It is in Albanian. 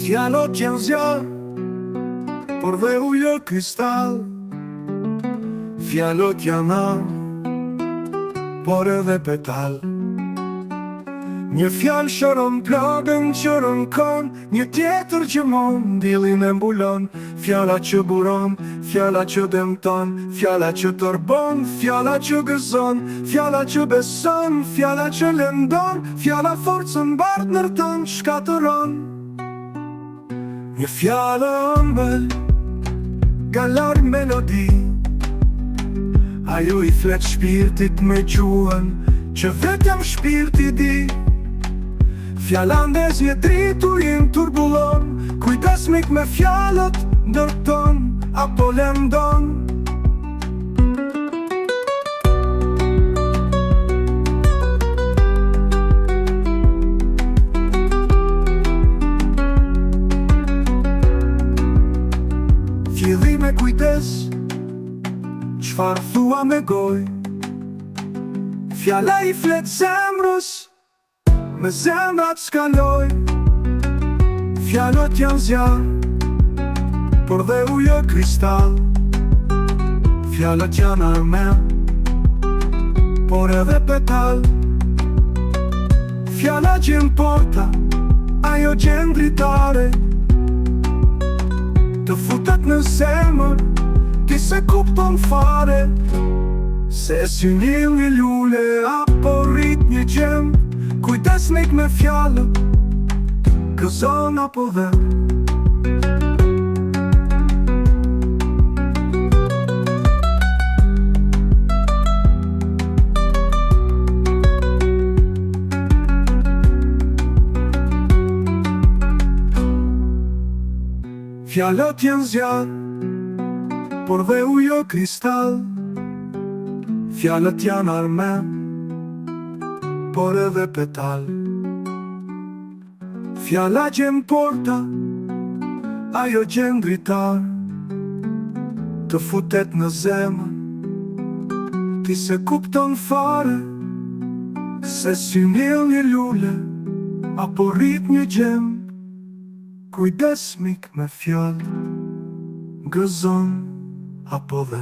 Fjalot janë zjarr, por dhe ujë kristal. Fjalot janë armë, por edhe petal. Një fjalë shëron plagën që rënkon, një tjetër që mon dilin e mbulon. Fjala që buron, fjala që dëmton, fjala që tërbon, fjala që gëzon, fjala që beson, fjala që lëndon, fjala forcën bardh ndërton, shkatëron. Një fjalë ëmbël, galar melodi, ajo i flet shpirtit me gjuhën që vetëm shpirti di. Fjala ndezje driturin turbulon, kujdes mik me fjalët ndërton apo lëndon. Fjedhi me kujdes, çfarë thua me gojë. Fjala i flet zemrës, me zemrat s'kaloj. Fjalot janë zjarr, por dhe ujë kristal. Fjalot janë armë, por edhe petal. Fjala gjen porta, ajo gjen dritare. Të futet në zemër, ti se kupton fare. Se synil një lule apo rrit një gjem. Kujdes mik me fjallë, gëzon apo dhe. Fjallët janë zjarr, por dhe ujë kristal. Fjallët janë armë, por edhe petal. Fjala gjen porta, ajo gjen dritar. Të futet në zemër, ti se kupton fare. Se synil një lule, apo rrit një gjem. Kujdes mik me fjallë, gëzon apo dhe.